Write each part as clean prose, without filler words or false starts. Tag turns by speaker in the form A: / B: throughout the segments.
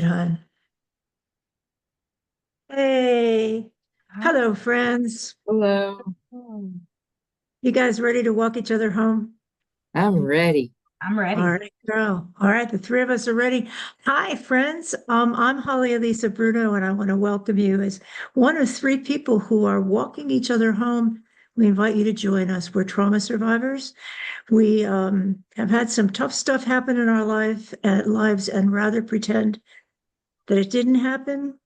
A: hon. Hey,
B: Hi.
A: hello, friends.
B: Hello.
A: You guys ready to walk each other home?
B: I'm ready.
C: I'm
A: All
C: ready.
A: right, girl. All right, the three of us are ready. Hi, friends. I'm Holly Elissa Bruno, and I want to welcome you as one of three people who are walking each other home. We invite you to join us. We're trauma survivors. We have had some tough stuff happen in our lives, and rather pretend that it didn't happen.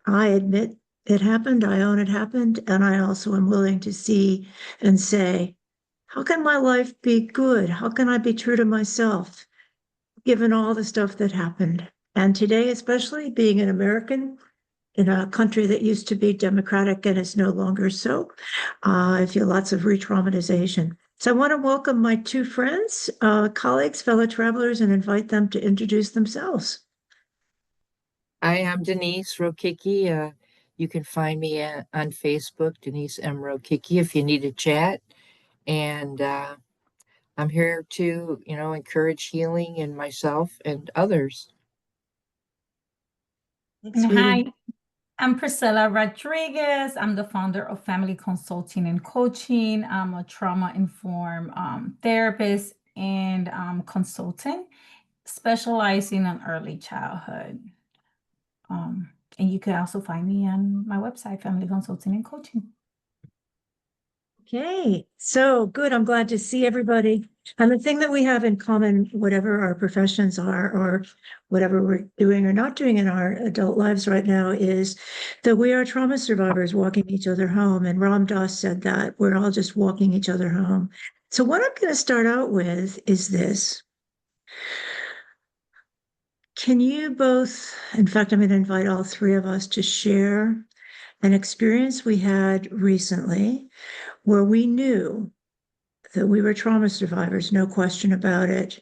A: I admit it happened. I own it happened. And I also am willing to see and say, how can my life be good? How can I be true to myself, given all the stuff that happened? And today, especially being an American in a country that used to be democratic and is no longer so, I feel lots of re traumatization. So I want to welcome my two friends, colleagues, fellow travelers, and invite them to introduce themselves.
B: I am Denise Rokicki. You can find me on Facebook, Denise M. Rokicki, if you need to chat. And I'm here to, encourage healing in myself and others.
A: Thanks,
C: And
A: sweetie.
C: hi, I'm Priscilla Rodriguez. I'm the founder of Family Consulting and Coaching. I'm a trauma-informed therapist and consultant specializing on early childhood. And you can also find me on my website, Family Consulting and Coaching.
A: Okay, so good. I'm glad to see everybody. And the thing that we have in common, whatever our professions are, or whatever we're doing or not doing in our adult lives right now, is that we are trauma survivors walking each other home. And Ram Dass said that we're all just walking each other home. So, what I'm going to start out with is this. Can you both, in fact, I'm going to invite all three of us to share an experience we had recently where we knew that we were trauma survivors, no question about it,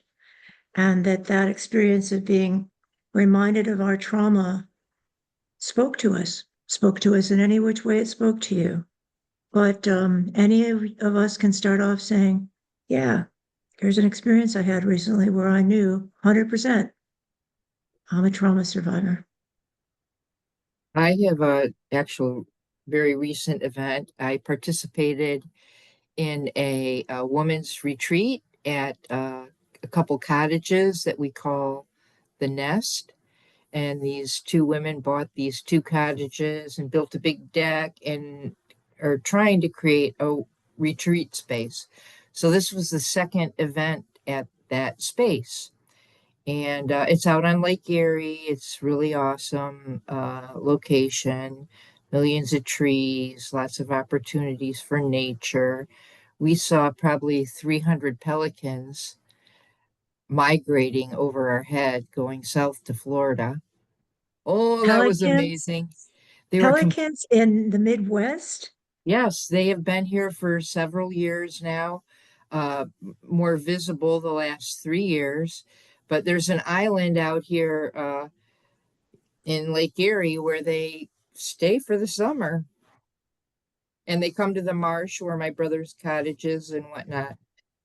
A: and that experience of being reminded of our trauma spoke to us in any which way it spoke to you. But any of us can start off saying, yeah, here's an experience I had recently where I knew 100% I'm a trauma survivor.
B: I have a actual very recent event. I participated in a woman's retreat at a couple cottages that we call the Nest. And these two women bought these two cottages and built a big deck and are trying to create a retreat space. So this was the second event at that space. And it's out on Lake Erie. It's really awesome location, millions of trees, lots of opportunities for nature. We saw probably 300 pelicans migrating over our head going south to Florida. Oh, that was
A: Pelicans,
B: amazing. They were
A: pelicans in the Midwest.
B: yes, they have been here for several years now, more visible the last 3 years. But there's an island out here in Lake Erie where they stay for the summer and they come to the marsh where my brother's cottage is and whatnot.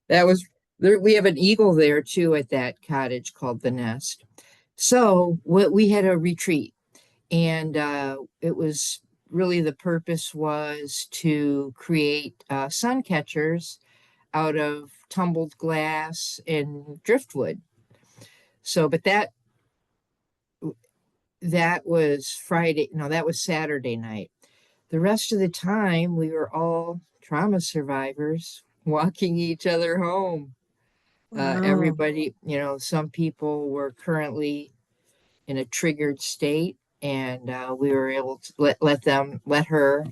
B: That was there. We have an eagle there too at that cottage called the Nest. So what we had a retreat and it was really the purpose was to create sun catchers out of tumbled glass and driftwood. So, but that was Friday. No, that was Saturday night. The rest of the time, we were all trauma survivors walking each other home.
A: Wow.
B: Everybody, some people were currently in a triggered state, and we were able to let her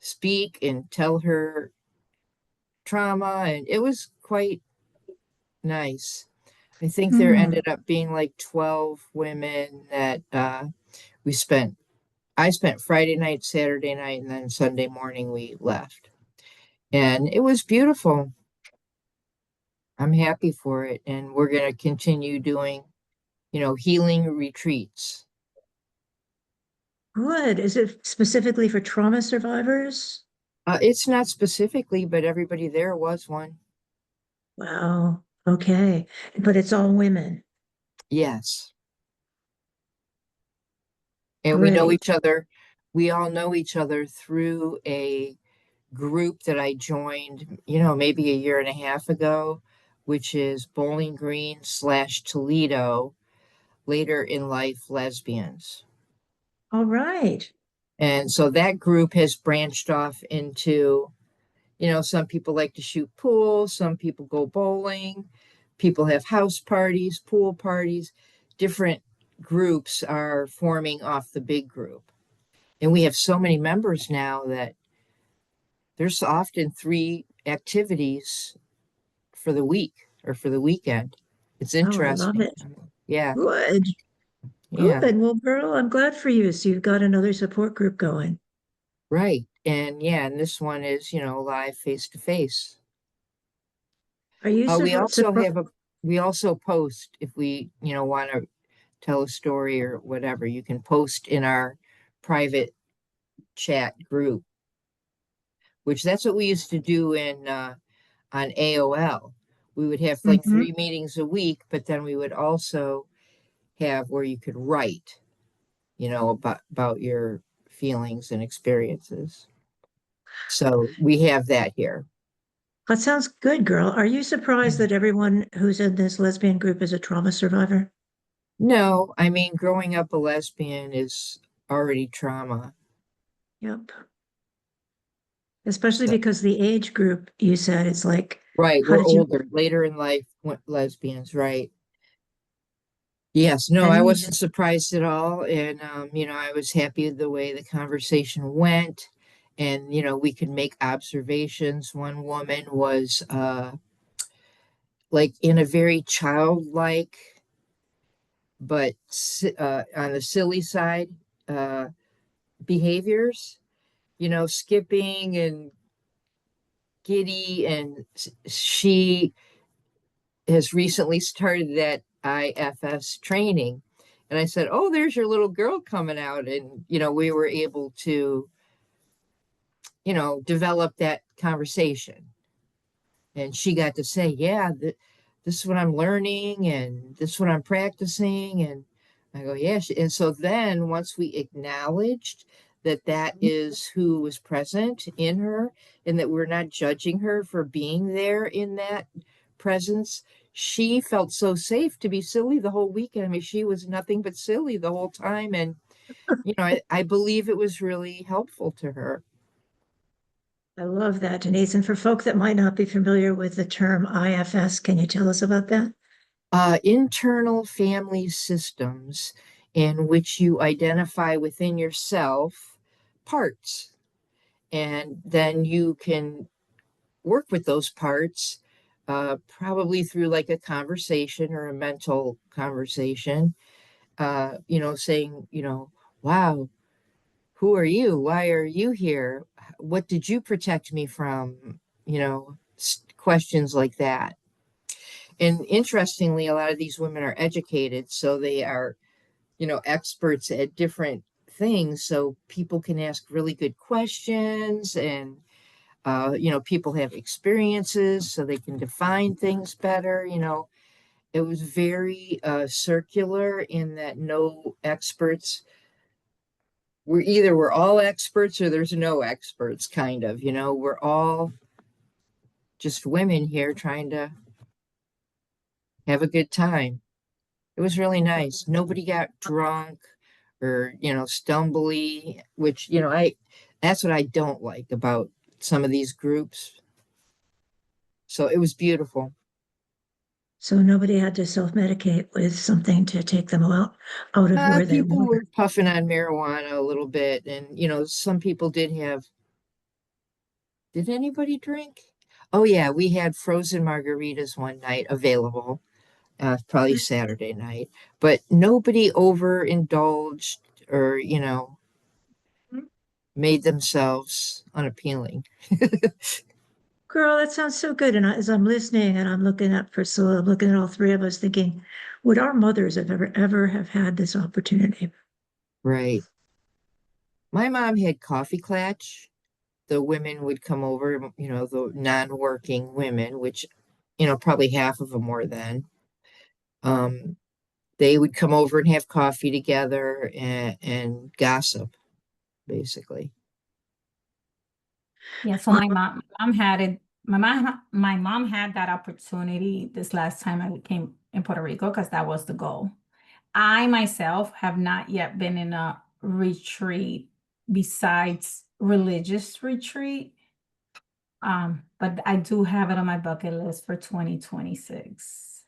B: speak and tell her trauma, and it was quite nice. I think there
A: Hmm.
B: ended up being like 12 women that we spent. I spent Friday night, Saturday night, and then Sunday morning we left. And it was beautiful. I'm happy for it. And we're going to continue doing, healing retreats.
A: Good. Is it specifically for trauma survivors?
B: It's not specifically, but everybody there was one.
A: Wow. Okay. But it's all women.
B: Yes. And we know
A: Great.
B: each other. We all know each other through a group that I joined, maybe a year and a half ago, which is Bowling Green / Toledo, later in life lesbians.
A: All right.
B: And so that group has branched off into, some people like to shoot pool, some people go bowling, people have house parties, pool parties. Different groups are forming off the big group. And we have so many members now that there's often 3 activities for the week or for the weekend. It's
A: Oh, I love
B: interesting.
A: it.
B: Yeah,
A: Good.
B: yeah,
A: Good. Well, girl, I'm glad for you. So you've got another support group going.
B: right. And yeah, and this one is, live face to face.
A: Are you
B: We also
A: surprised?
B: have we also post if we, want to tell a story or whatever, you can post in our private chat group, which that's what we used to do on AOL. We would have like
A: Hmm.
B: 3 meetings a week, but then we would also have where you could write, about your feelings and experiences. So we have that here.
A: That sounds good, girl. Are you surprised that everyone who's in this lesbian group is a trauma survivor?
B: No, I mean, growing up a lesbian is already trauma.
A: Yep. Especially
B: So,
A: because the age group you said it's like,
B: right,
A: how
B: we're
A: did you,
B: older, later in life, lesbians, right? Yes, no, I
A: and
B: wasn't surprised at all. And, I was happy the way the conversation went. And, we could make observations. One woman was like in a very childlike, but on the silly side, uh, behaviors, skipping and giddy. And she has recently started that IFS training. And I said, "Oh, there's your little girl coming out." And, we were able to, develop that conversation. And she got to say, "Yeah, this is what I'm learning and this is what I'm practicing." And I go, "Yeah." And so then once we acknowledged that that is who was present in her and that we're not judging her for being there in that presence, she felt so safe to be silly the whole weekend. I mean, she was nothing but silly the whole time. And, I believe it was really helpful to her.
A: I love that, Denise. And for folk that might not be familiar with the term IFS, can you tell us about that?
B: Internal family systems in which you identify within yourself parts, and then you can work with those parts, probably through like a conversation or a mental conversation, saying, "Wow, who are you? Why are you here? What did you protect me from?" Questions like that. And interestingly, a lot of these women are educated, so they are, experts at different things. So people can ask really good questions, and, people have experiences, so they can define things better. It was very circular in that no experts. We're all experts or there's no experts, kind of. We're all just women here trying to have a good time. It was really nice. Nobody got drunk or, stumbly, which, that's what I don't like about some of these groups. So it was beautiful.
A: So nobody had to self-medicate with something to take them out of where they
B: People
A: were.
B: were puffing on marijuana a little bit, and, some people did anybody drink? Oh, yeah, we had frozen margaritas one night available, probably Saturday night, but nobody overindulged or, made themselves unappealing.
A: Girl, that sounds so good. And as I'm listening and I'm looking at Priscilla, I'm looking at all three of us thinking, would our mothers have ever have had this opportunity?
B: Right. My mom had coffee klatch. The women would come over, the non-working women, which, probably half of them were then. Um, they would come over and have coffee together and gossip, basically.
C: Yeah, so my mom had it. My mom had that opportunity this last time I came in Puerto Rico because that was the goal. I myself have not yet been in a retreat besides religious retreat. But I do have it on my bucket list for 2026.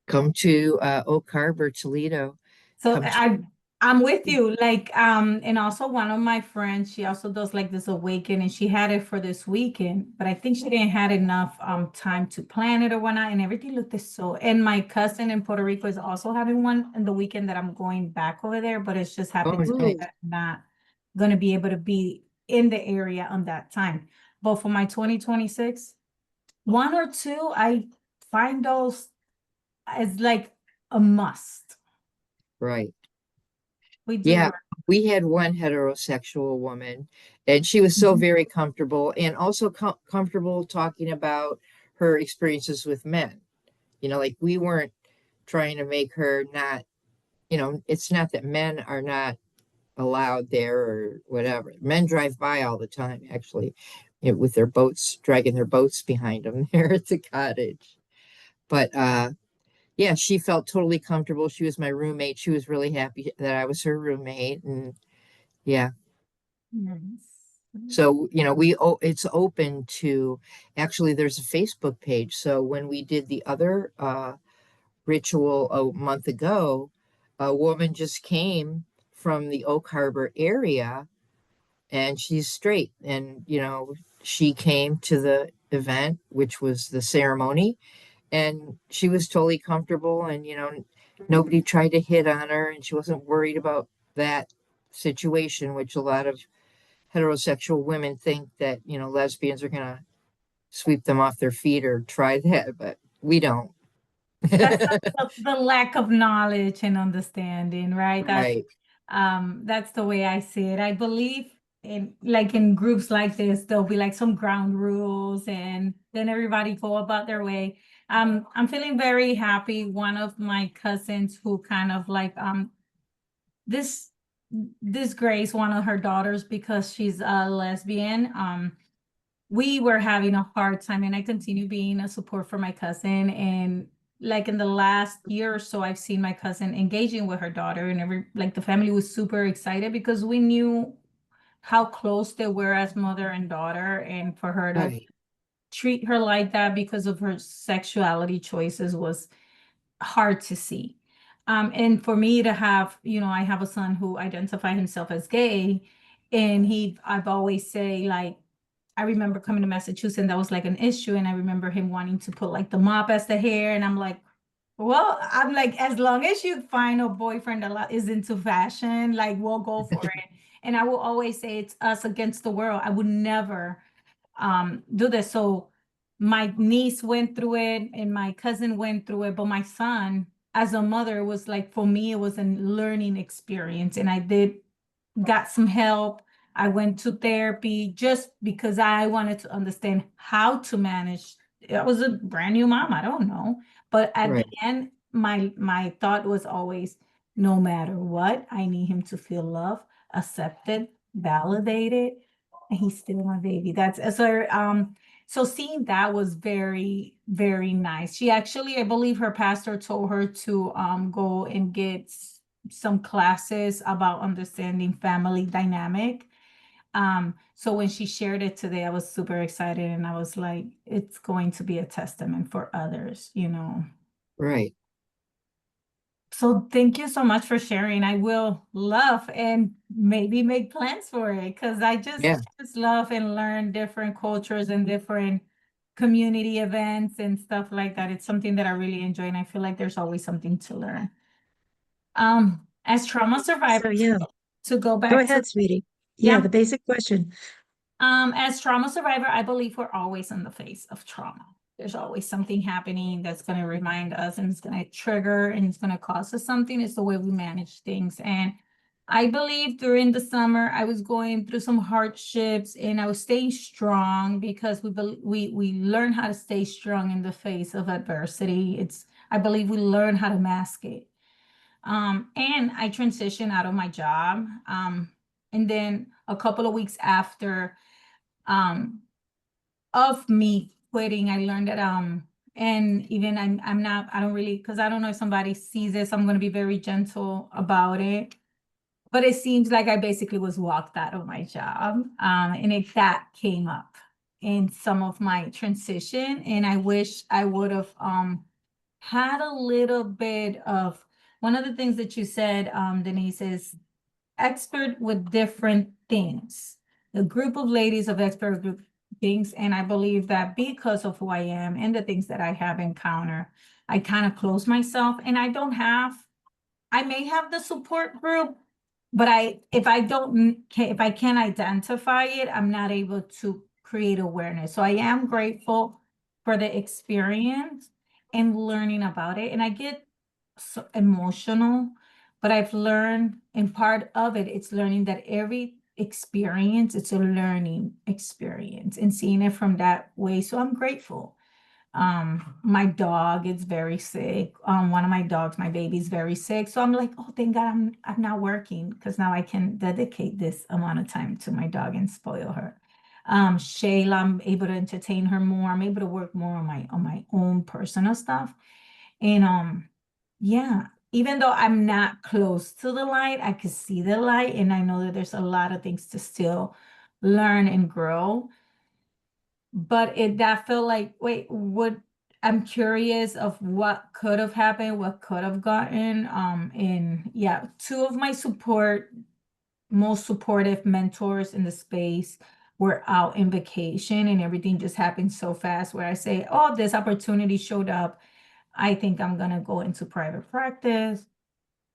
B: Come to Oak Harbor, Toledo.
C: So
B: Come to,
C: I'm with you. Like, and also one of my friends, she also does like this awaken and she had it for this weekend, but I think she didn't had enough time to plan it or whatnot, and everything looked so. And my cousin in Puerto Rico is also having one in the weekend that I'm going back over there, but it's just
B: oh,
C: happened to be
B: nice.
C: that I'm not gonna be able to be in the area on that time. But for my 2026, one or two, I find those as like a must.
B: Right.
C: We do
B: Yeah,
C: work.
B: we had one heterosexual woman, and she was so
C: Mhm.
B: very comfortable and also comfortable talking about her experiences with men. Like we weren't trying to make her not, it's not that men are not allowed there or whatever. Men drive by all the time, actually, with their boats, dragging their boats behind them there at the cottage. But yeah, she felt totally comfortable. She was my roommate. She was really happy that I was her roommate. And yeah.
C: Nice.
B: So, it's open to actually there's a Facebook page. So when we did the other ritual a month ago, a woman just came from the Oak Harbor area and she's straight. And, she came to the event, which was the ceremony, and she was totally comfortable. And, nobody tried to hit on her and she wasn't worried about that situation, which a lot of heterosexual women think that, lesbians are going to sweep them off their feet or try that, but we don't.
C: That's the lack of knowledge and understanding, right?
B: Right,
C: That's the way I see it. I believe in groups like this, there'll be like some ground rules and then everybody go about their way. I'm feeling very happy. One of my cousins who kind of like this this Grace, one of her daughters, because she's a lesbian. We were having a hard time, and I continue being a support for my cousin. And like in the last year or so, I've seen my cousin engaging with her daughter, and the family was super excited because we knew how close they were as mother and daughter, and for her to
B: right,
C: treat her like that because of her sexuality choices was hard to see. And for me to have, I have a son who identifies himself as gay, and I've always say like, I remember coming to Massachusetts and that was like an issue, and I remember him wanting to put like the mop as the hair, and I'm like, well, I'm like, as long as you find a boyfriend that is into fashion, like we'll go for it. And I will always say it's us against the world. I would never do this. So my niece went through it and my cousin went through it, but my son, as a mother, was like, for me, it was a learning experience. And I did got some help. I went to therapy just because I wanted to understand how to manage. I was a brand new mom. I don't know. But at the
B: right,
C: end, my thought was always, no matter what, I need him to feel loved, accepted, validated, and he's still my baby. So seeing that was very, very nice. She actually, I believe her pastor told her to go and get some classes about understanding family dynamic. So when she shared it today, I was super excited and I was like, it's going to be a testament for others.
B: right.
C: So thank you so much for sharing. I will love and maybe make plans for it because I
B: Yeah,
C: just love and learn different cultures and different community events and stuff like that. It's something that I really enjoy and I feel like there's always something to learn. As trauma
A: So
C: survivor,
A: yeah,
C: to go
A: go
C: back to,
A: ahead, sweetie. Yeah,
C: yeah,
A: the basic question.
C: as trauma survivor, I believe we're always in the face of trauma. There's always something happening that's going to remind us and it's going to trigger and it's going to cause us something. It's the way we manage things. And I believe during the summer, I was going through some hardships and I was staying strong because we learn how to stay strong in the face of adversity. I believe we learn how to mask it. And I transitioned out of my job. And then a couple of weeks after of me quitting, I learned that and even I'm not, I don't really, because I don't know if somebody sees this, I'm going to be very gentle about it. But it seems like I basically was walked out of my job. And that came up in some of my transition. And I wish I would have had a little bit of one of the things that you said, Denise, is expert with different things. The group of ladies of expert group things. And I believe that because of who I am and the things that I have encountered, I kind of close myself and I may have the support group, but if I can't identify it, I'm not able to create awareness. So I am grateful for the experience and learning about it. And I get so emotional, but I've learned, and part of it, it's learning that every experience, it's a learning experience and seeing it from that way. So I'm grateful. My dog is very sick. One of my dogs, my baby's very sick. So I'm like, oh, thank God I'm not working because now I can dedicate this amount of time to my dog and spoil her. Shayla, I'm able to entertain her more. I'm able to work more on my own personal stuff. And yeah, even though I'm not close to the light, I can see the light, and I know that there's a lot of things to still learn and grow. But that felt like, wait, what? I'm curious of what could have happened, what could have gotten. And yeah, two of my most supportive mentors in the space were out in vacation, and everything just happened so fast. Where I say, oh, this opportunity showed up. I think I'm gonna go into private practice.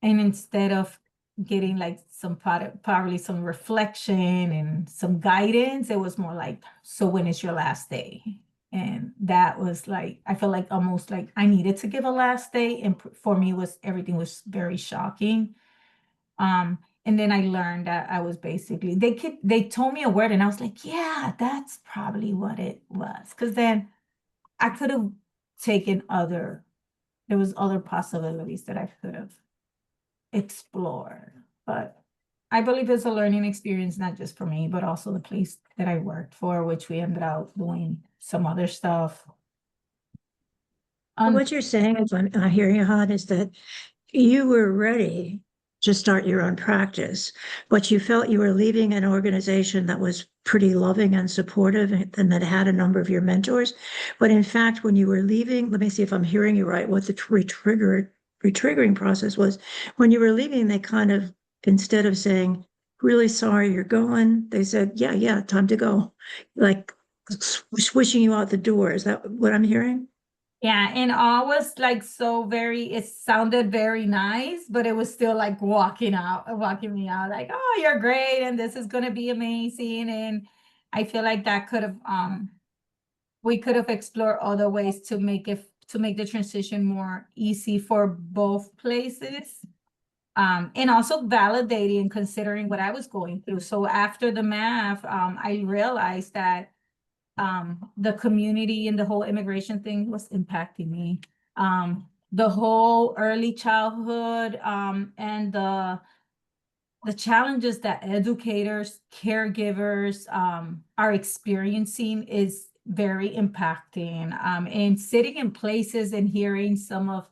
C: And instead of getting like probably some reflection and some guidance, it was more like, so when is your last day? And that was like, I felt like almost like I needed to give a last day. And for me everything was very shocking. And then I learned that I was basically, they told me a word and I was like, yeah, that's probably what it was. Cause then I could have taken there was other possibilities that I could have explored. But I believe it's a learning experience, not just for me, but also the place that I worked for, which we ended up doing some other stuff.
A: What you're saying, if I'm hearing you, Han, is that you were ready to start your own practice, but you felt you were leaving an organization that was pretty loving and supportive and that had a number of your mentors. But in fact, when you were leaving, let me see if I'm hearing you right, what the retriggering process was. When you were leaving, they kind of, instead of saying, really sorry you're going, they said, yeah, time to go. Like swishing you out the door. Is that what I'm hearing?
C: Yeah, and all was like it sounded very nice, but it was still like walking me out, like, oh, you're great, and this is gonna be amazing. And I feel like that could have we could have explored other ways to make the transition more easy for both places. And also validating and considering what I was going through. So after the math, I realized that the community and the whole immigration thing was impacting me. The whole early childhood and the challenges that educators, caregivers are experiencing is very impacting. And sitting in places and hearing some of,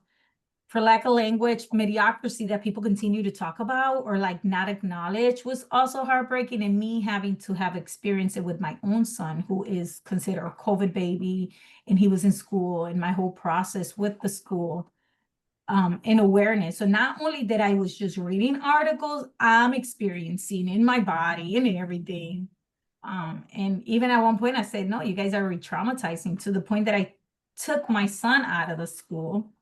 C: for lack of language, mediocrity that people continue to talk about or like not acknowledge was also heartbreaking. And me having to have experienced it with my own son, who is considered a COVID baby, and he was in school, and my whole process with the school and awareness. So not only that I was just reading articles, I'm experiencing in my body and in everything. And even at one point I said, no, you guys are re-traumatizing, to the point that I took my son out of the school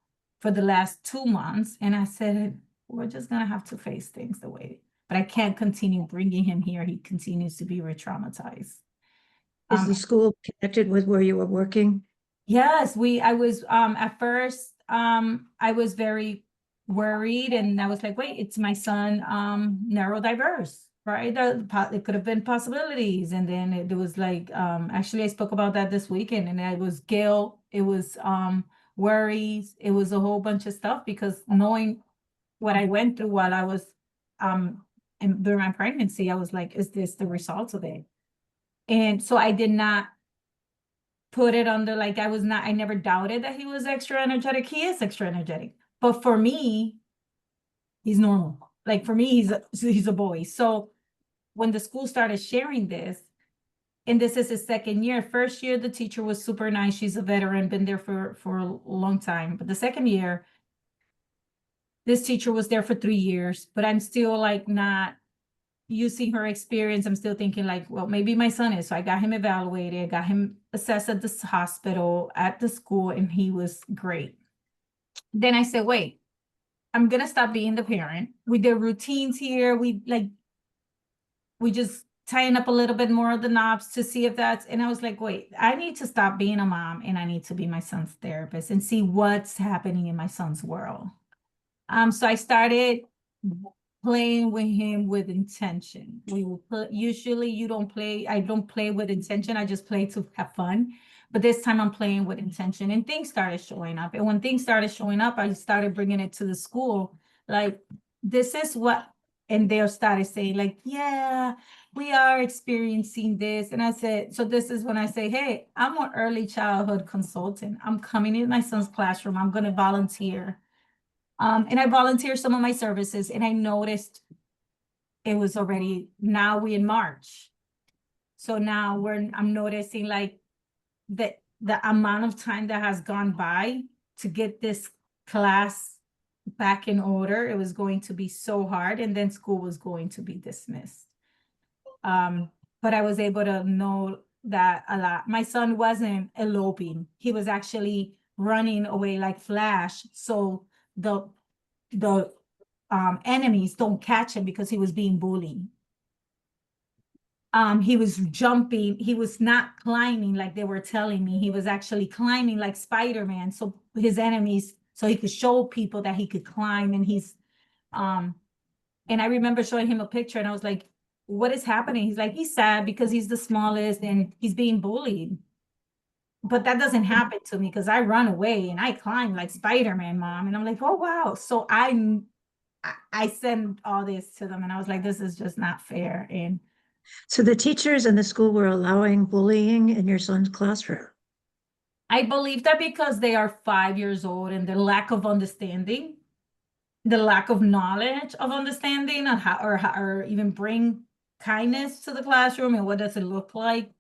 C: for the last 2 months. And I said, we're just gonna have to face things the way, but I can't continue bringing him here. He continues to be re-traumatized.
A: Is the school connected with where you were working?
C: Yes, I was at first I was very worried, and I was like, wait, it's my son neurodiverse, right? It could have been possibilities. And then it was like actually I spoke about that this weekend, and it was guilt, it was worries, it was a whole bunch of stuff, because knowing what I went through while I was and during my pregnancy, I was like, is this the result of it? And so I did not put it under like I never doubted that he was extra energetic. He is extra energetic. But for me, he's normal. Like for me, he's a boy. So when the school started sharing this, and this is his second year. First year, the teacher was super nice. She's a veteran, been there for a long time. But the second year, this teacher was there for 3 years, but I'm still like not using her experience. I'm still thinking like, well, maybe my son is. So I got him evaluated, got him assessed at this hospital, at the school, and he was great. Then I said, wait, I'm gonna stop being the parent. We did routines here. We just tighten up a little bit more of the knobs to see if that's, and I was like, wait, I need to stop being a mom and I need to be my son's therapist and see what's happening in my son's world. So I started playing with him with intention. Usually I don't play with intention. I just play to have fun. But this time I'm playing with intention and things started showing up. And when things started showing up, I started bringing it to the school. Like, this is what, and they started saying like, yeah, we are experiencing this. And I said, so this is when I say, hey, I'm an early childhood consultant. I'm coming in my son's classroom. I'm going to volunteer. And I volunteered some of my services and I noticed it was already, now we in March. So now I'm noticing like the amount of time that has gone by to get this class back in order. It was going to be so hard, and then school was going to be dismissed. But I was able to know that a lot. My son wasn't eloping. He was actually running away like Flash. So the enemies don't catch him because he was being bullied. He was jumping. He was not climbing like they were telling me. He was actually climbing like Spider-Man. So his enemies, so he could show people that he could climb. And and I remember showing him a picture and I was like, what is happening? He's like, he's sad because he's the smallest and he's being bullied. But that doesn't happen to me because I run away and I climb like Spider-Man, mom. And I'm like, oh, wow. So I send all this to them and I was like, this is just not fair. And
A: So the teachers and the school were allowing bullying in your son's classroom.
C: I believe that because they are 5 years old and the lack of understanding, the lack of knowledge of understanding on how or even bring kindness to the classroom and what does it look like.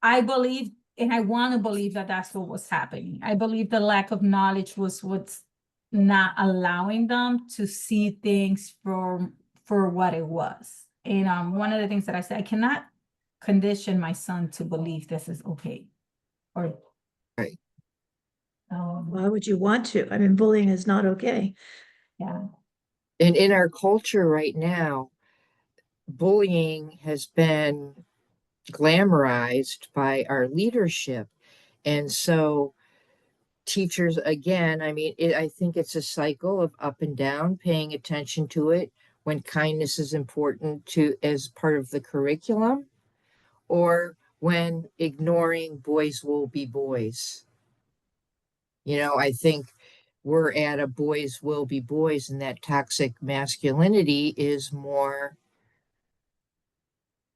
C: I believe, and I want to believe that that's what was happening. I believe the lack of knowledge was what's not allowing them to see things for what it was. And one of the things that I said, I cannot condition my son to believe this is okay. Or
B: Right.
A: Why would you want to? I mean, bullying is not okay.
C: Yeah.
B: And in our culture right now, bullying has been glamorized by our leadership. And so teachers, again, I mean, I think it's a cycle of up and down, paying attention to it when kindness is important to as part of the curriculum, or when ignoring boys will be boys. I think we're at a boys will be boys, and that toxic masculinity is more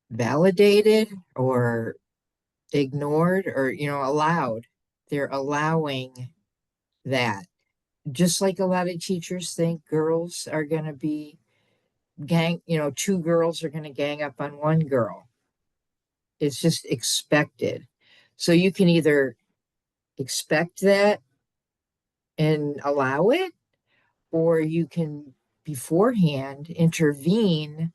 B: validated or ignored or, allowed. They're allowing that. Just like a lot of teachers think girls are going to be two girls are going to gang up on one girl. It's just expected. So you can either expect that and allow it, or you can beforehand intervene,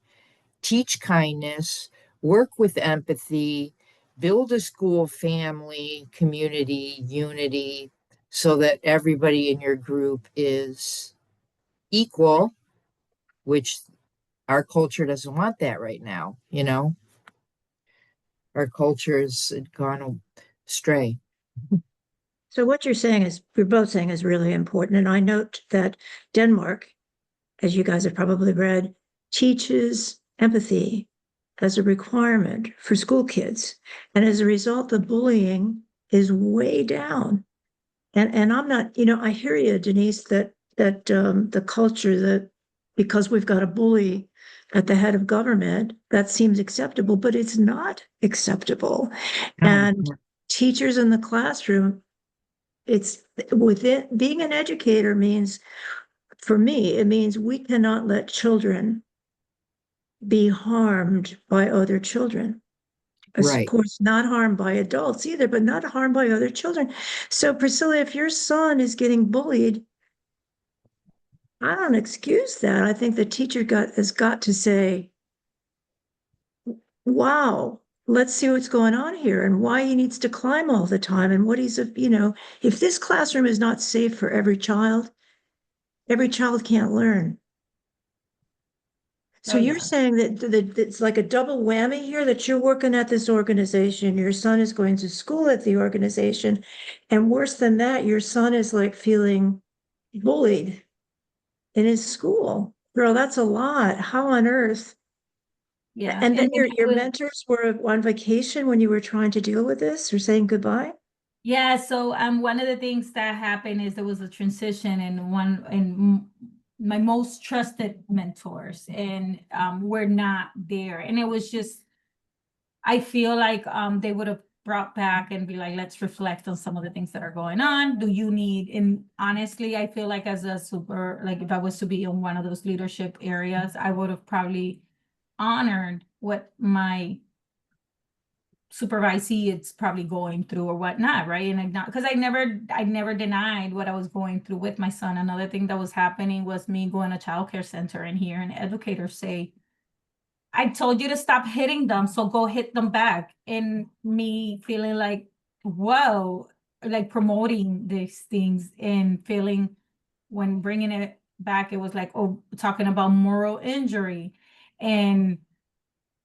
B: teach kindness, work with empathy, build a school family, community, unity, so that everybody in your group is equal, which our culture doesn't want that right now. Our culture has gone astray.
A: So what you're both saying is really important. And I note that Denmark, as you guys have probably read, teaches empathy as a requirement for school kids. And as a result, the bullying is way down. And I'm not, I hear you, Denise, that the culture that because we've got a bully at the head of government, that seems acceptable, but it's not acceptable.
B: No,
A: And teachers in the classroom, it's within being an educator means, for me, it means we cannot let children be harmed by other children. Of
B: right.
A: course, not harmed by adults either, but not harmed by other children. So, Priscilla, if your son is getting bullied, I don't excuse that. I think the teacher has got to say, wow, let's see what's going on here and why he needs to climb all the time and what if this classroom is not safe for every child can't learn. So
C: Oh,
A: you're
C: yeah.
A: saying that it's like a double whammy here, that you're working at this organization, your son is going to school at the organization, and worse than that, your son is like feeling bullied in his school. Girl, that's a lot. How on earth?
C: Yeah.
A: And
C: And
A: then
C: then
A: your mentors were on vacation when you were trying to deal with this or saying goodbye?
C: yeah, so one of the things that happened is there was a transition in one in my most trusted mentors, and we're not there. And it was just, I feel like they would have brought back and be like, let's reflect on some of the things that are going on. Do you need, and honestly, I feel like as a super, like if I was to be in one of those leadership areas, I would have probably honored what my supervisee it's probably going through or whatnot, right? And I not because I never denied what I was going through with my son. Another thing that was happening was me going to childcare center and hearing educators say, I told you to stop hitting them, so go hit them back. And me feeling like, whoa, like promoting these things and feeling when bringing it back, it was like, oh, talking about moral injury. And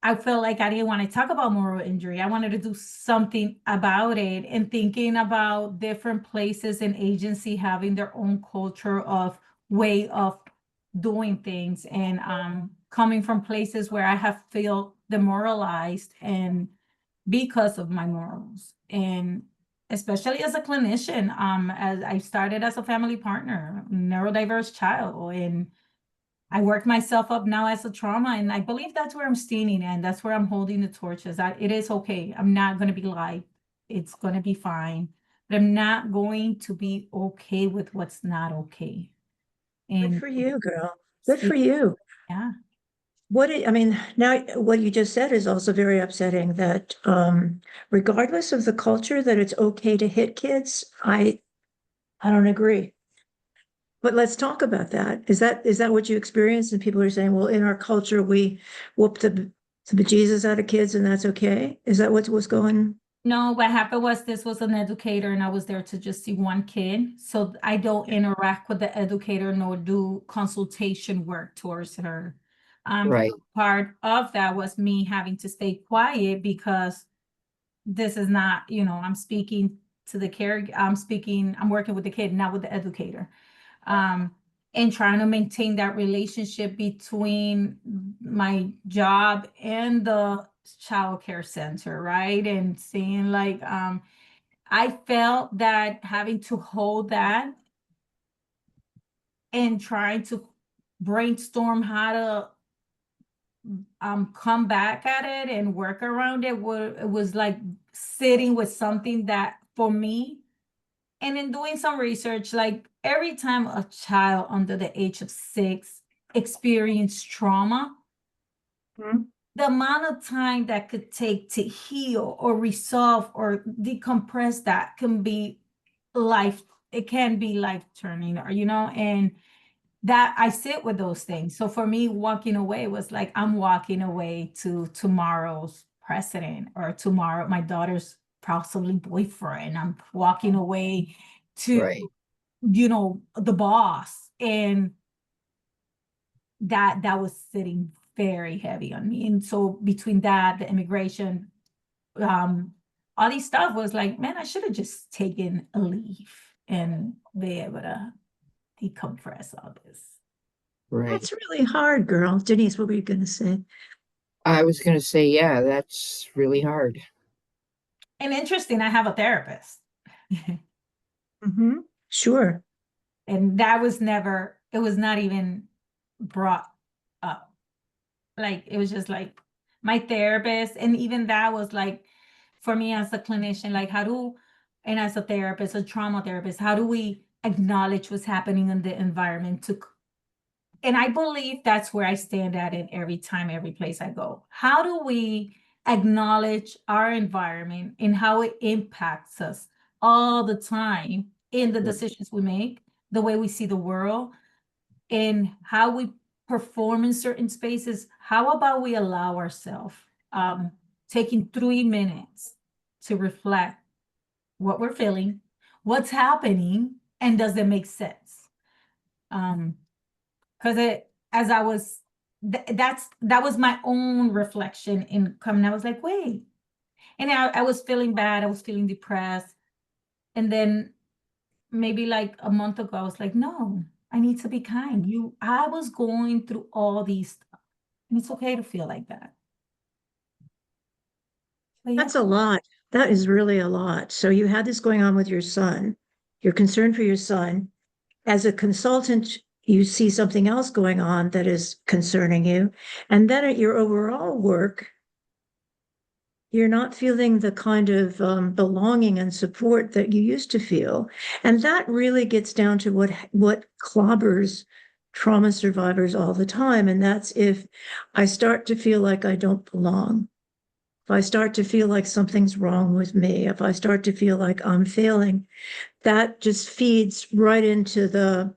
C: I felt like I didn't want to talk about moral injury. I wanted to do something about it, and thinking about different places and agency having their own culture of way of doing things, and coming from places where I have felt demoralized and because of my morals, and especially as a clinician, as I started as a family partner, neurodiverse child, and I worked myself up now as a trauma, and I believe that's where I'm standing, and that's where I'm holding the torches. It is okay. I'm not going to be liked. It's going to be fine, but I'm not going to be okay with what's not okay.
A: Good
C: And
A: for you, girl. Good for
C: it,
A: you.
C: yeah,
A: I mean, now what you just said is also very upsetting that regardless of the culture that it's okay to hit kids, I don't agree. But let's talk about that. Is that what you experienced? And people are saying, well, in our culture, we whoop the bejesus out of kids and that's okay. Is that what was going?
C: no, what happened was this was an educator, and I was there to just see one kid. So I don't interact with the educator nor do consultation work towards her.
B: Right,
C: Part of that was me having to stay quiet because this is not, I'm speaking to the I'm working with the kid, not with the educator. Um, and trying to maintain that relationship between my job and the child care center, right? And seeing like, I felt that having to hold that and trying to brainstorm how to come back at it and work around it, it was like sitting with something that for me, and in doing some research, like every time a child under the age of 6 experience trauma,
A: Mhm.
C: the amount of time that could take to heal or resolve or decompress that can be life, it can be life turning, or and that I sit with those things. So for me, walking away was like I'm walking away to tomorrow's president or tomorrow my daughter's possibly boyfriend. I'm walking away to
B: right,
C: the boss, and that was sitting very heavy on me. And so between that, the immigration, um all these stuff was like, man, I should have just taken a leave and be able to decompress all this.
B: right.
A: That's really hard, girl. Denise, what were you going to say?
B: I was going to say, yeah, that's really hard.
C: And interesting, I have a therapist.
A: Hmm. Sure.
C: And that was never, it was not even brought up. Like, it was just like my therapist, and even that was like, for me as a clinician, like and as a therapist, a trauma therapist, how do we acknowledge what's happening in the environment and I believe that's where I stand at it every time, every place I go. How do we acknowledge our environment and how it impacts us all the time in the decisions we make, the way we see the world, and how we perform in certain spaces? How about we allow ourselves taking 3 minutes to reflect what we're feeling, what's happening, and does it make sense? Because as I was, that was my own reflection in coming. I was like, wait, and I was feeling bad. I was feeling depressed, and then maybe like a month ago, I was like, no, I need to be kind. I was going through all these stuff, and it's okay to feel like that. But yeah.
A: That's a lot. That is really a lot. So you had this going on with your son. You're concerned for your son. As a consultant, you see something else going on that is concerning you. And then at your overall work, you're not feeling the kind of belonging and support that you used to feel. And that really gets down to what clobbers trauma survivors all the time. And that's if I start to feel like I don't belong, if I start to feel like something's wrong with me, if I start to feel like I'm failing, that just feeds right into the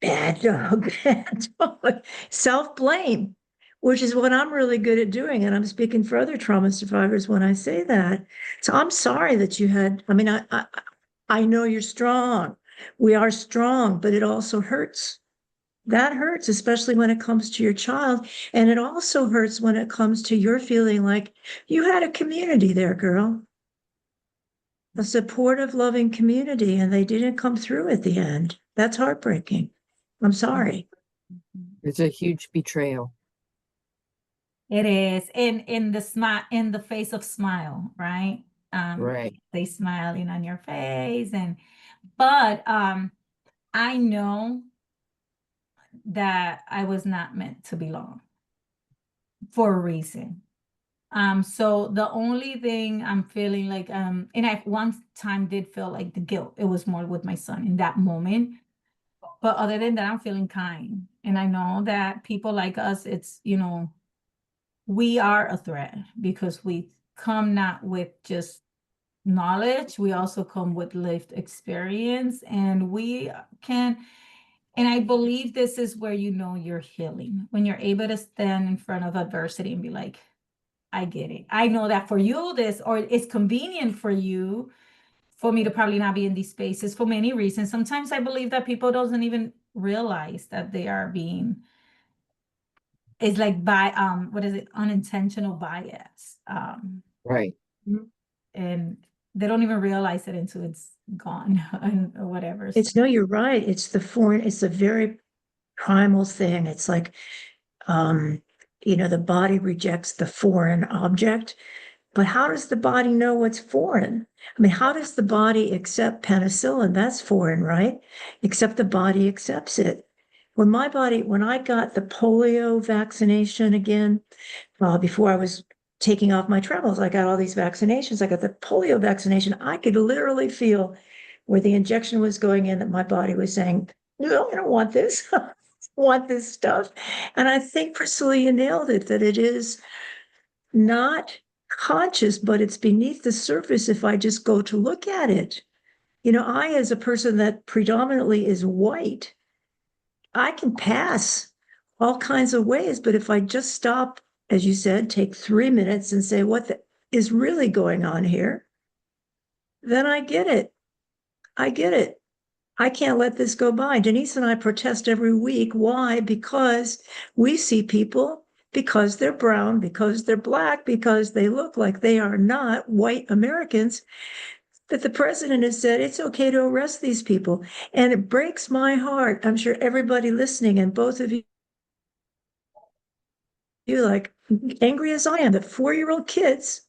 A: bad dog, bad dog, self-blame, which is what I'm really good at doing. And I'm speaking for other trauma survivors when I say that. So I'm sorry that you had, I mean, I know you're strong. We are strong, but it also hurts. That hurts, especially when it comes to your child. And it also hurts when it comes to your feeling like you had a community there, girl, a supportive, loving community, and they didn't come through at the end. That's heartbreaking. I'm sorry.
B: It's a huge betrayal.
C: It is in the smile, in the face of smile, right?
B: Right.
C: They smiling on your face, but I know that I was not meant to belong for a reason. So the only thing I'm feeling like, and I one time did feel like the guilt. It was more with my son in that moment. But other than that, I'm feeling kind. And I know that people like us, it's, we are a threat because we come not with just knowledge, we also come with lived experience, and we can, and I believe this is where you're healing, when you're able to stand in front of adversity and be like, I get it. I know that for you, or it's convenient for you, for me to probably not be in these spaces for many reasons. Sometimes I believe that people doesn't even realize that they are being, it's like by what is it, unintentional bias.
B: Right.
C: And they don't even realize it until it's gone or whatever.
A: No, you're right. It's a very primal thing. It's like, the body rejects the foreign object, but how does the body know what's foreign? I mean, how does the body accept penicillin? That's foreign, right? Except the body accepts it. When I got the polio vaccination again, before I was taking off my travels, I got all these vaccinations. I got the polio vaccination. I could literally feel where the injection was going in, that my body was saying, no, I don't want this. I don't want this stuff. And I think Priscilla, you nailed it, that it is not conscious, but it's beneath the surface if I just go to look at it. I, as a person that predominantly is white, I can pass all kinds of ways, but if I just stop, as you said, take 3 minutes and say, is really going on here? Then I get it. I get it. I can't let this go by. Denise and I protest every week. Why? Because we see people, because they're brown, because they're black, because they look like they are not white Americans, that the president has said it's okay to arrest these people. And it breaks my heart. I'm sure everybody listening, and both of you, like angry as I am, that 4-year-old kids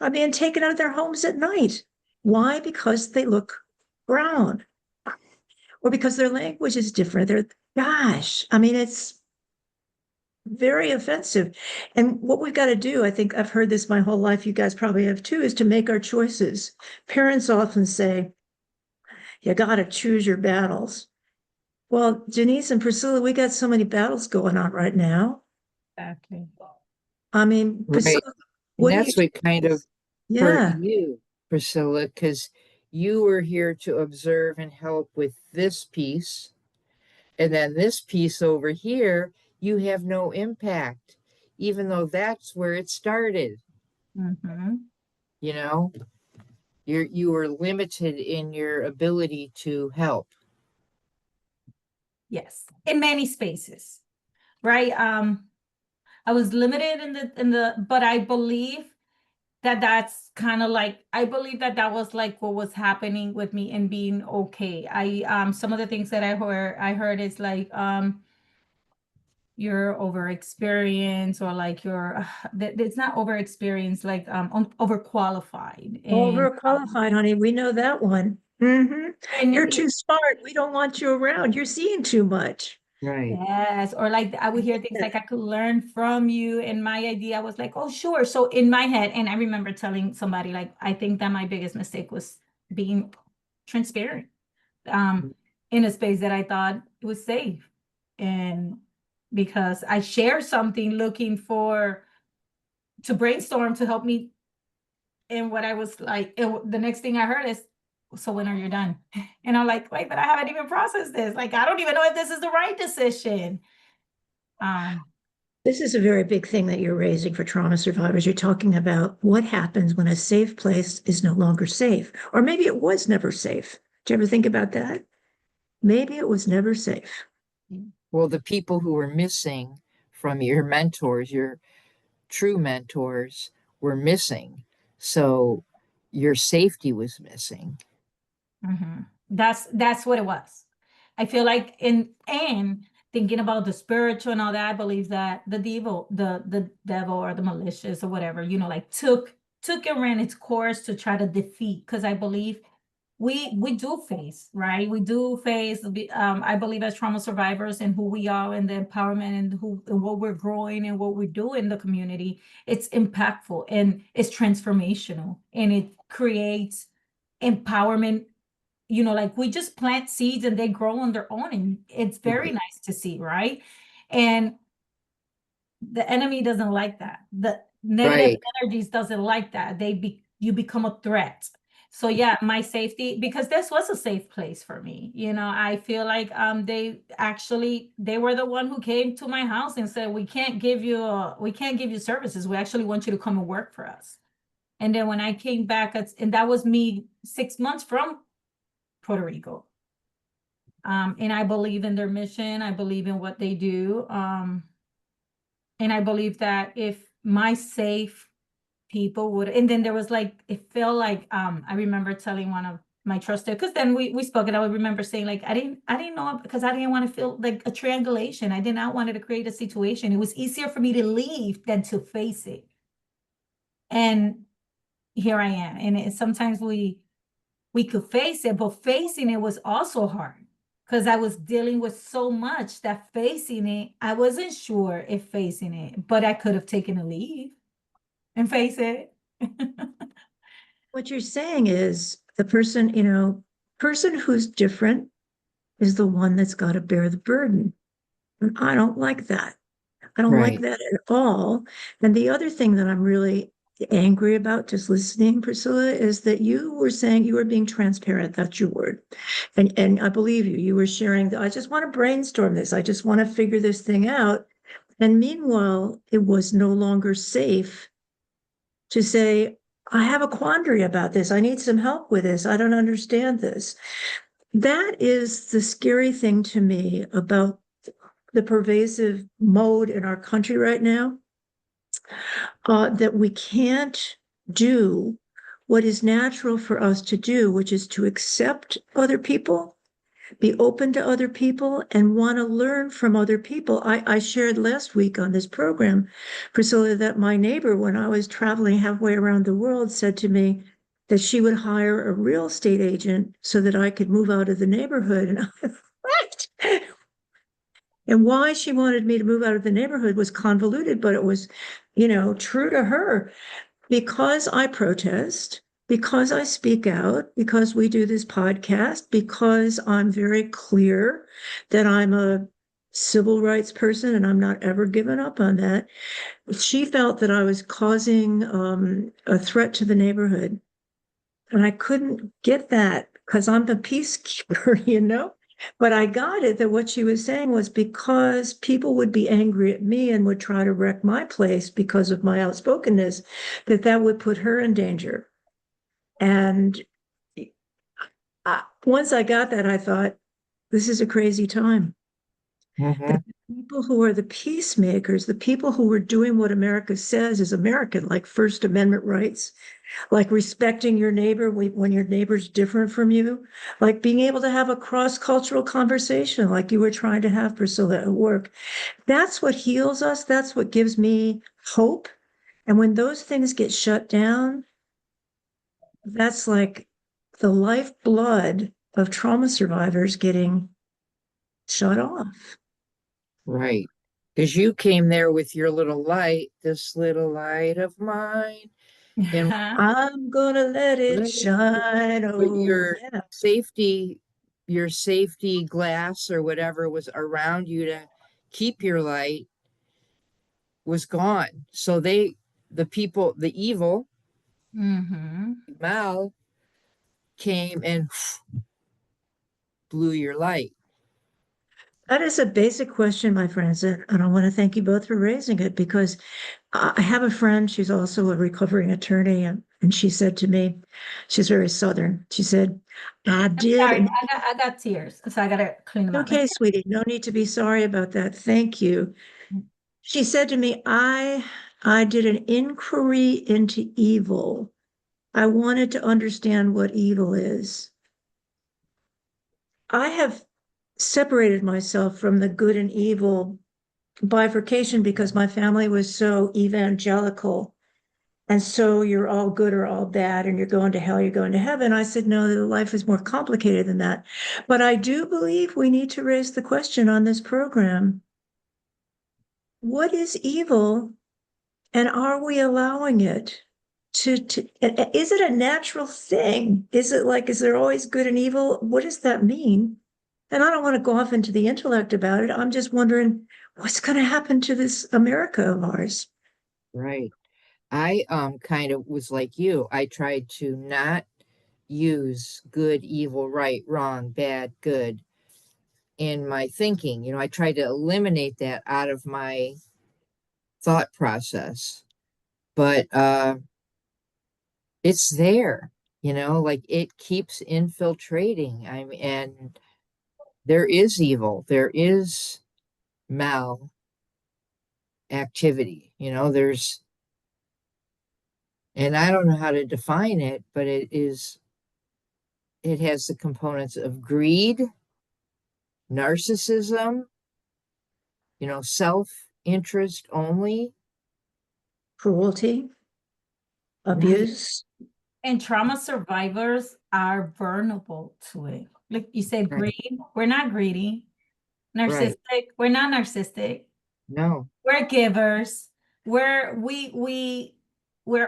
A: are being taken out of their homes at night. Why? Because they look brown. or because their language is different. Gosh, I mean, it's very offensive. And what we've got to do, I think I've heard this my whole life, you guys probably have too, is to make our choices. Parents often say, you got to choose your battles. Well, Janice and Priscilla, we got so many battles going on right now.
C: Exactly.
A: I mean,
B: Right.
A: Priscilla,
B: And
A: what do you
B: that's what kind of hurt
A: Yeah.
B: you, Priscilla, because you were here to observe and help with this piece. And then this piece over here, you have no impact, even though that's where it started.
C: Mm-hmm.
B: You know, you were limited in your ability to help.
C: Yes, in many spaces, right? I was limited but I believe that that's kind of like, I believe that that was like what was happening with me and being okay. Some of the things that I heard is like, you're over experienced, or like you're, it's not over experienced, like, overqualified.
A: Overqualified, honey. We know that one.
C: And
A: You're too smart. We don't want you around. You're seeing too much.
B: Right.
C: yes, or like I would hear things like, I could learn from you. And my idea was like, oh, sure. So in my head, and I remember telling somebody, like, I think that my biggest mistake was being transparent, um, in a space that I thought was safe. And because I share something looking for to brainstorm to help me. And what I was like, the next thing I heard is, so when are you done? And I'm like, wait, but I haven't even processed this. Like, I don't even know if this is the right decision. Um,
A: This is a very big thing that you're raising for trauma survivors. You're talking about what happens when a safe place is no longer safe, or maybe it was never safe. Did you ever think about that? Maybe it was never safe.
B: Well, the people who were missing from your mentors, your true mentors, were missing. So your safety was missing.
C: mhm. That's what it was. I feel like and thinking about the spiritual and all that, I believe that the devil or the malicious or whatever, like took and ran its course to try to defeat. Because I believe we do face, right? We do face, I believe, as trauma survivors, and who we are, and the empowerment, and what we're growing and what we do in the community. It's impactful and it's transformational, and it creates empowerment. Like, we just plant seeds and they grow on their own, and it's very
B: Right.
C: nice to see, right? And the enemy doesn't like that. The negative
B: Right.
C: energies doesn't like that. You become a threat. So yeah, my safety, because this was a safe place for me. I feel like they were the one who came to my house and said, we can't give you services. We actually want you to come and work for us. And then when I came back, and that was me 6 months from Puerto Rico. And I believe in their mission. I believe in what they do. And I believe that if my safe people would, and then there was like, it felt like, I remember telling one of my trusted, because then we spoke, and I would remember saying, like, I didn't know, because I didn't want to feel like a triangulation. I did not want to create a situation. It was easier for me to leave than to face it. And here I am. And sometimes we could face it, but facing it was also hard, because I was dealing with so much that facing it, I wasn't sure if facing it, but I could have taken a leave and face it.
A: What you're saying is the person who's different is the one that's got to bear the burden. And I don't like that. I don't like
B: Right.
A: that at all. And the other thing that I'm really angry about just listening, Priscilla, is that you were saying you were being transparent. That's your word. And I believe you. You were sharing that I just want to brainstorm this. I just want to figure this thing out. And meanwhile, it was no longer safe to say, I have a quandary about this. I need some help with this. I don't understand this. That is the scary thing to me about the pervasive mode in our country right now, that we can't do what is natural for us to do, which is to accept other people, be open to other people, and want to learn from other people. I shared last week on this program, Priscilla, that my neighbor, when I was traveling halfway around the world, said to me, that she would hire a real estate agent so that I could move out of the neighborhood. And what? And why she wanted me to move out of the neighborhood was convoluted, but it was, true to her. Because I protest, because I speak out, because we do this podcast, because I'm very clear that I'm a civil rights person and I'm not ever giving up on that. She felt that I was causing a threat to the neighborhood. And I couldn't get that because I'm the peacekeeper. But I got it that what she was saying was because people would be angry at me and would try to wreck my place because of my outspokenness, that would put her in danger. And once I got that, I thought, this is a crazy time.
B: Mhm.
A: That the people who are the peacemakers, the people who are doing what America says is American, like First Amendment rights, like respecting your neighbor when your neighbor's different from you, like being able to have a cross-cultural conversation like you were trying to have, Priscilla, at work. That's what heals us. That's what gives me hope. And when those things get shut down, that's like the lifeblood of trauma survivors getting shut off.
B: Right. Because you came there with your little light, this little light of mine, and
A: I'm gonna let it
B: let it
A: shine.
B: with
A: Oh, yeah.
B: safety, your safety glass or whatever was around you to keep your light was gone. So the people, the evil,
C: Mm-hmm.
B: Mal came and blew your light.
A: That is a basic question, my friends, and I want to thank you both for raising it because I have a friend, she's also a recovering attorney, and she said to me, she's very Southern. She said, I did
C: Sorry,
A: an
C: I got tears, so I gotta clean them out.
A: okay, sweetie, no need to be sorry about that. Thank you. She said to me, I did an inquiry into evil. I wanted to understand what evil is. I have separated myself from the good and evil bifurcation because my family was so evangelical. And so you're all good or all bad, and you're going to hell, you're going to heaven. I said, no, life is more complicated than that. But I do believe we need to raise the question on this program. What is evil, and are we allowing it is it a natural thing? Is it like, is there always good and evil? What does that mean? And I don't want to go off into the intellect about it. I'm just wondering what's going to happen to this America of ours.
B: Right. I kind of was like you. I tried to not use good, evil, right, wrong, bad, good in my thinking. I tried to eliminate that out of my thought process. But it's there, like it keeps infiltrating. And there is evil, there is mal activity, and I don't know how to define it, but it has the components of greed, narcissism, self-interest only.
A: Cruelty,
B: Right,
A: abuse.
C: And trauma survivors are vulnerable to it. Like you said,
B: right,
C: greed. We're not greedy.
B: right.
C: Narcissistic. We're not narcissistic.
B: No,
C: We're givers. We're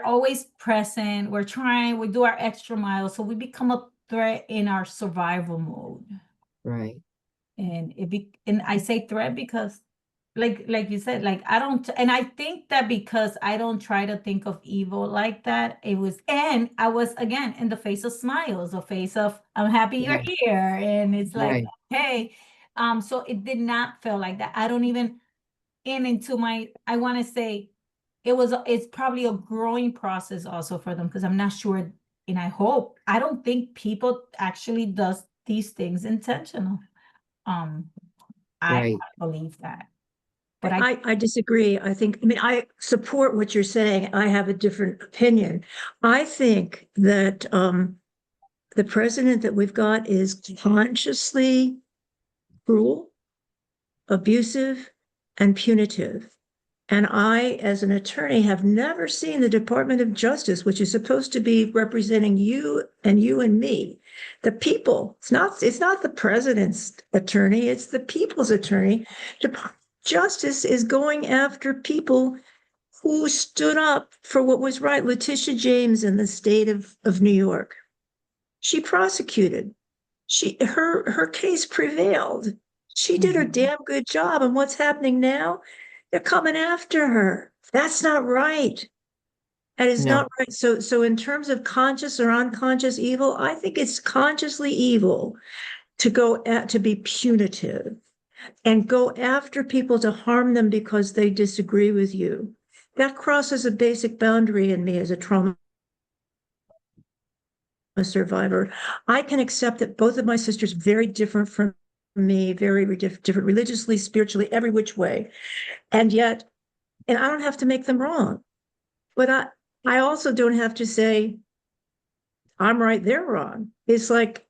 C: always present. We're trying. We do our extra mile. So we become a threat in our survival mode.
B: right,
C: And I say threat because like you said, like I don't, and I think that because I don't try to think of evil like that, and I was again in the face of smiles, a face of I'm happy you're
B: yeah,
C: here, and it's like,
B: right,
C: hey, so it did not feel like that. I don't even into my, I want to say it's probably a growing process also for them because I'm not sure, and I don't think people actually does these things intentional. um I
B: right,
C: believe that. But
A: I disagree. I support what you're saying. I have a different opinion. I think that the president that we've got is consciously cruel, abusive, and punitive. And I, as an attorney, have never seen the Department of Justice, which is supposed to be representing you and me, the people. It's not the president's attorney, it's the people's attorney. Justice is going after people who stood up for what was right. Letitia James in the state of New York. She prosecuted. Her case prevailed. She did a damn good job. And what's happening now? They're coming after her. That's not right. That is
B: No.
A: not right. So in terms of conscious or unconscious evil, I think it's consciously evil to be punitive and go after people to harm them because they disagree with you. That crosses a basic boundary in me as a trauma survivor. I can accept that both of my sisters very different from me, very different religiously, spiritually, every which way. And yet, and I don't have to make them wrong. But I also don't have to say, I'm right, they're wrong. It's like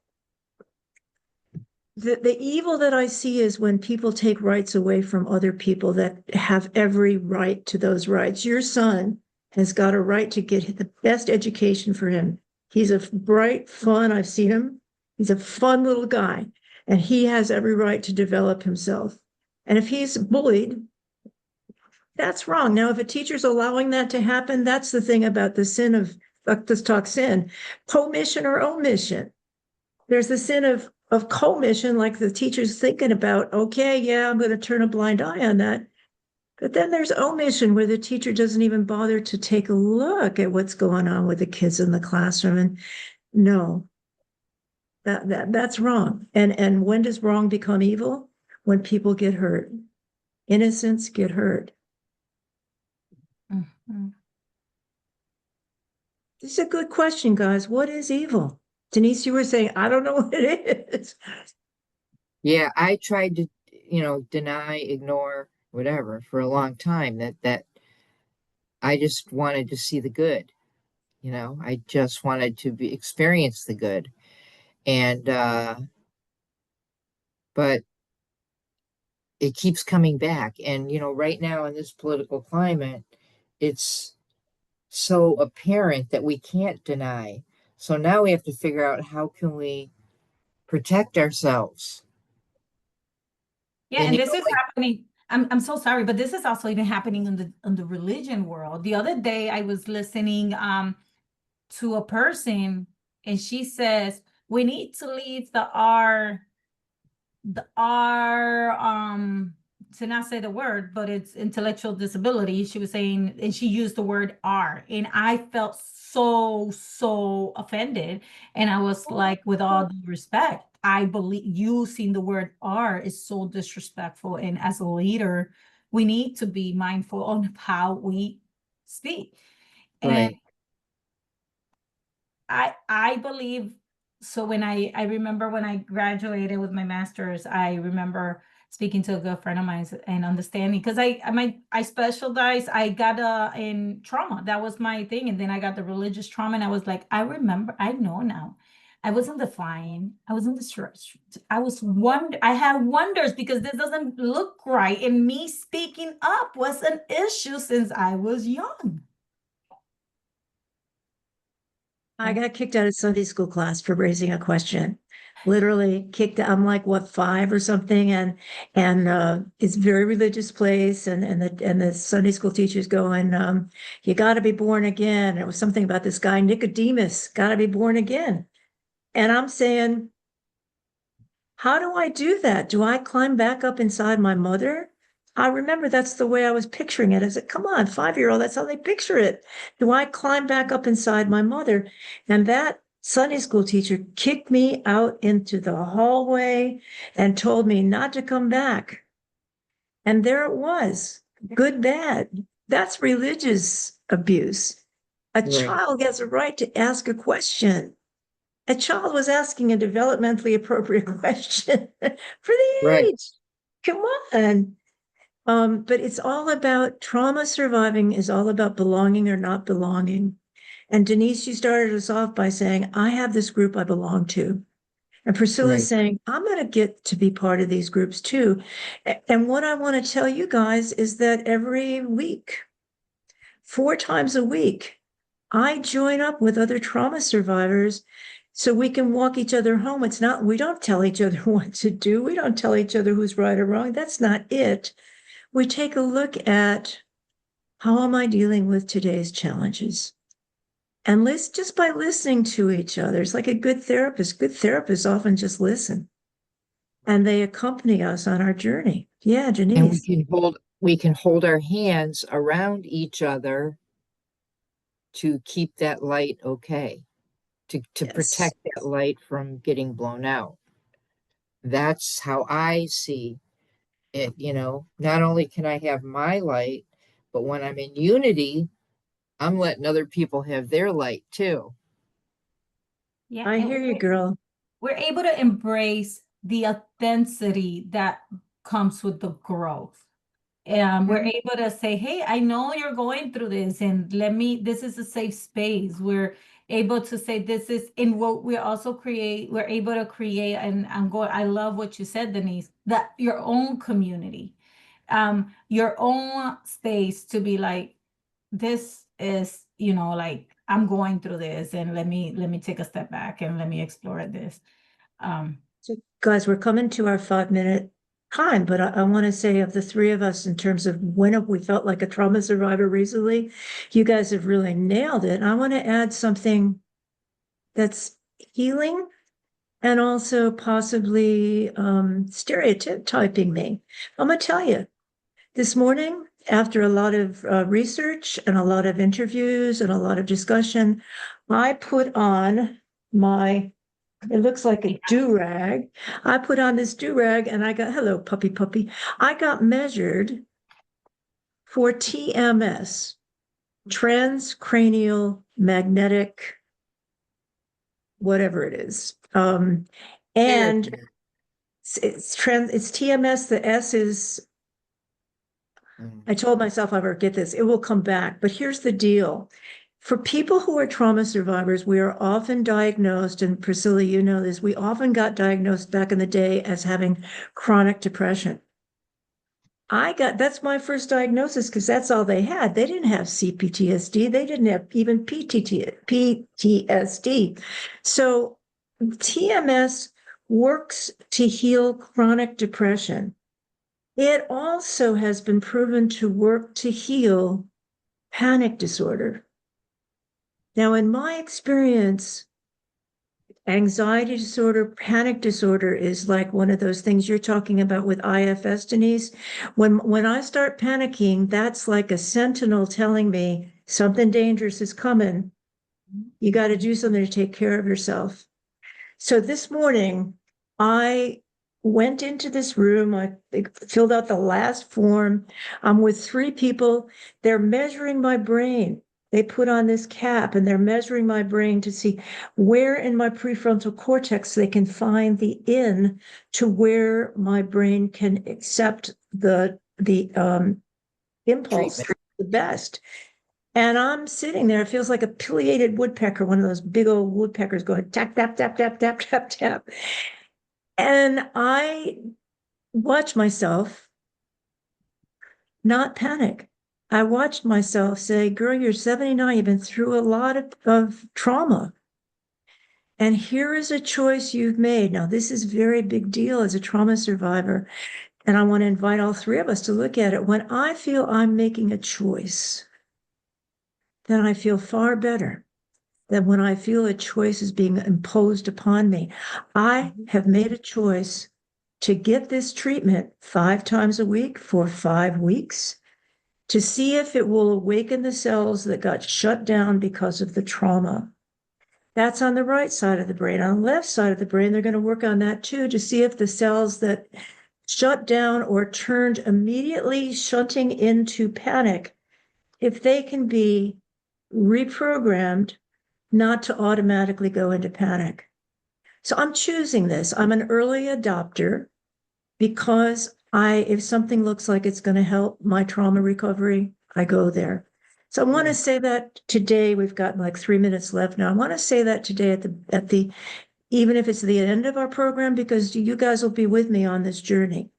A: the evil that I see is when people take rights away from other people that have every right to those rights. Your son has got a right to get the best education for him. He's a bright, fun, I've seen him. He's a fun little guy, and he has every right to develop himself. And if he's bullied, that's wrong. Now, if a teacher's allowing that to happen, that's the thing about the sin of, let's talk sin, commission or omission. There's the sin of commission, like the teacher's thinking about, okay, yeah, I'm going to turn a blind eye on that. But then there's omission where the teacher doesn't even bother to take a look at what's going on with the kids in the classroom. And no, that's wrong. And when does wrong become evil? When people get hurt. Innocents get hurt. This is a good question, guys. What is evil? Denise, you were saying, I don't know what it is.
B: Yeah, I tried to, deny, ignore, whatever for a long time. That I just wanted to see the good. I just wanted to experience the good. And but it keeps coming back. And right now in this political climate, it's so apparent that we can't deny. So now we have to figure out how can we protect ourselves.
C: Yeah,
B: And
C: and this is happening. I'm so sorry, but this is also even happening in the religion world. The other day I was listening to a person, and she says we need to leave the R to not say the word, but it's intellectual disability. She was saying, and she used the word R, and I felt so offended. And I was like, with all due respect, I believe using the word R is so disrespectful. And as a leader, we need to be mindful on how we speak. And
B: right,
C: I believe so. When I remember when I graduated with my master's, I remember speaking to a good friend of mine and understanding, because I specialized. I got in trauma. That was my thing. And then I got the religious trauma, and I was like, I know now. I wasn't defying. I wasn't the stress. I had wonders because this doesn't look right. And me speaking up was an issue since I was young.
A: I got kicked out of Sunday school class for raising a question. Literally kicked out. I'm like, what, 5 or something? And it's a very religious place. And the Sunday school teacher's going, you got to be born again. It was something about this guy, Nicodemus, got to be born again. And I'm saying, how do I do that? Do I climb back up inside my mother? I remember that's the way I was picturing it. I said, come on, 5-year-old, that's how they picture it. Do I climb back up inside my mother? And that Sunday school teacher kicked me out into the hallway and told me not to come back. And there it was, good, bad. That's religious abuse. A
B: right,
A: child has a right to ask a question. A child was asking a developmentally appropriate question for the
B: right.
A: age. Come on. But it's all about trauma surviving is all about belonging or not belonging. And Denise, you started us off by saying, I have this group I belong to. And Priscilla's
B: Right.
A: saying, I'm going to get to be part of these groups too. And what I want to tell you guys is that every week, 4 times a week, I join up with other trauma survivors so we can walk each other home. It's not, we don't tell each other what to do. We don't tell each other who's right or wrong. That's not it. We take a look at how am I dealing with today's challenges? And just by listening to each other, it's like a good therapists often just listen and they accompany us on our journey. Yeah,
B: And
A: Janice.
B: we can hold our hands around each other to keep that light okay, to
A: Yes.
B: protect that light from getting blown out. That's how I see it, not only can I have my light, but when I'm in unity, I'm letting other people have their light too.
C: Yeah,
A: I
C: and
A: hear you, girl.
C: we're able to embrace the authenticity that comes with the growth. We're
A: Mhm.
C: able to say, hey, I know you're going through this, and this is a safe space. We're able to say this is in what we're able to create, and I love what you said, Denise, that your own community, your own space to be like, this is, like I'm going through this, and let me take a step back and let me explore this. Um,
A: So, guys, we're coming to our 5 minute time, but I want to say of the three of us, in terms of when have we felt like a trauma survivor recently, you guys have really nailed it. I want to add something that's healing and also possibly stereotyping me. I'm going to tell you, this morning, after a lot of research and a lot of interviews and a lot of discussion, I put on it looks like a do-rag. I put on this do-rag and hello, puppy. I got measured for TMS, transcranial magnetic, whatever it is. And
B: Therapy.
A: it's TMS. The S is,
B: Mm.
A: I told myself I would get this, it will come back. But here's the deal. For people who are trauma survivors, we are often diagnosed, and Priscilla, you know this, we often got diagnosed back in the day as having chronic depression. That's my first diagnosis because that's all they had. They didn't have CPTSD. They didn't have even PTSD. So TMS works to heal chronic depression. It also has been proven to work to heal panic disorder. Now, in my experience, anxiety disorder, panic disorder is like one of those things you're talking about with IFS, Denise. When I start panicking, that's like a sentinel telling me something dangerous is coming. You got to do something to take care of yourself. So this morning, I went into this room. I filled out the last form. I'm with 3 people. They're measuring my brain. They put on this cap and they're measuring my brain to see where in my prefrontal cortex they can find the in to where my brain can accept the impulse
B: Treatment.
A: the best. And I'm sitting there, it feels like a pileated woodpecker, one of those big old woodpeckers going tap, tap, tap, tap, tap, tap, tap. And I watch myself not panic. I watched myself say, girl, you're 79, you've been through a lot of trauma. And here is a choice you've made. Now, this is very big deal as a trauma survivor. And I want to invite all 3 of us to look at it. When I feel I'm making a choice, then I feel far better than when I feel a choice is being imposed upon me. I have made a choice to get this treatment 5 times a week for 5 weeks to see if it will awaken the cells that got shut down because of the trauma. That's on the right side of the brain. On the left side of the brain, they're going to work on that too to see if the cells that shut down or turned immediately shunting into panic, if they can be reprogrammed not to automatically go into panic. So I'm choosing this. I'm an early adopter because if something looks like it's going to help my trauma recovery, I go there. So I want to say that today, we've got like 3 minutes left now. I want to say that today even if it's the end of our program, because you guys will be with me on this journey.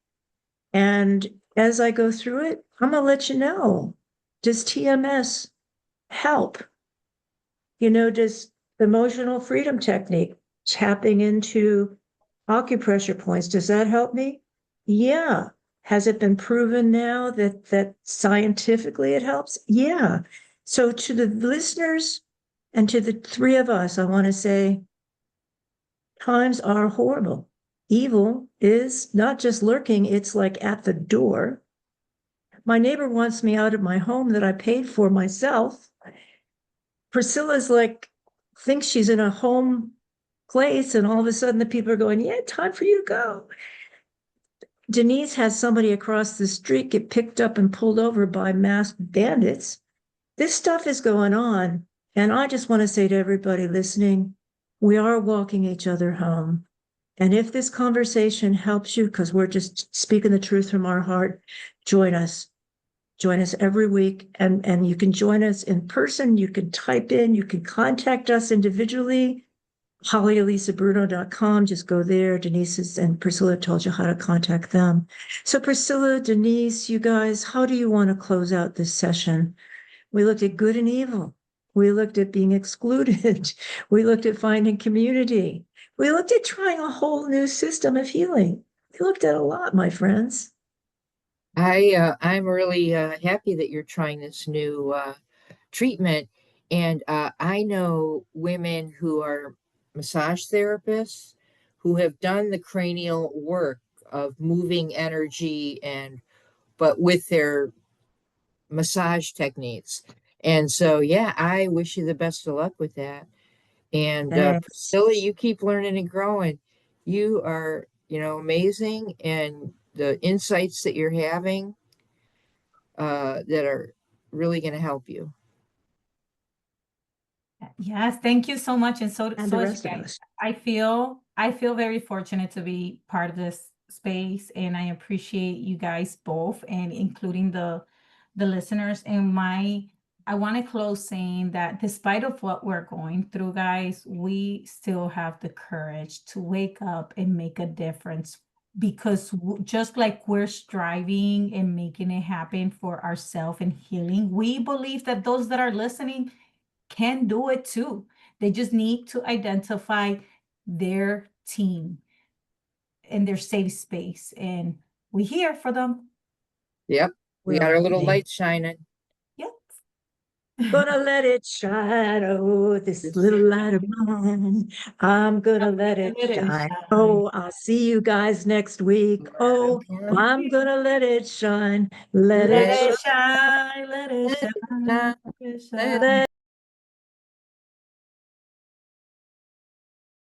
A: And as I go through it, I'm going to let you know, does TMS help? Does emotional freedom technique, tapping into acupressure points, does that help me? Yeah. Has it been proven now that scientifically it helps? Yeah. So to the listeners and to the three of us, I want to say times are horrible. Evil is not just lurking, it's like at the door. My neighbor wants me out of my home that I paid for myself. Priscilla's like, thinks she's in a home place, and all of a sudden the people are going, yeah, time for you to go. Denise has somebody across the street get picked up and pulled over by masked bandits. This stuff is going on. And I just want to say to everybody listening, we are walking each other home. And if this conversation helps you, because we're just speaking the truth from our heart, join us. Join us every week. And you can join us in person. You can type in, you can contact us individually. HollyElissaBruno.com. Just go there. Denise and Priscilla told you how to contact them. So Priscilla, Denise, you guys, how do you want to close out this session? We looked at good and evil. We looked at being excluded. We looked at finding community. We looked at trying a whole new system of healing. We looked at a lot, my friends.
B: I'm really happy that you're trying this new treatment. And I know women who are massage therapists who have done the cranial work of moving energy but with their massage techniques. And so, yeah, I wish you the best of luck with that. And
A: Thanks.
B: Priscilla, you keep learning and growing. You are, amazing. And the insights that you're having that are really going to help you.
C: Yes, thank you so much. And so
A: And the
C: is
A: rest
C: you
A: of
C: guys.
A: us.
C: I feel very fortunate to be part of this space, and I appreciate you guys both, and including the listeners. And I want to close saying that despite of what we're going through, guys, we still have the courage to wake up and make a difference, because just like we're striving and making it happen for ourselves and healing, we believe that those that are listening can do it too. They just need to identify their team in their safe space, and we're here for them.
B: Yep. We
A: We
B: got
A: are
B: our little
A: indeed.
B: light shining.
C: Yep.
A: Gonna let it shine. Oh, this
B: This-
A: little light of mine. I'm gonna let it
C: Let it
A: shine.
C: shine.
A: Oh, I'll see you guys next week. Oh,
B: Okay.
A: I'm gonna let it shine. Let
C: Let
A: it
B: Let
C: it
A: shine.
C: shine. Let it
B: it
C: shine.
B: shine.
C: Let it
B: Let
C: shine.
A: Let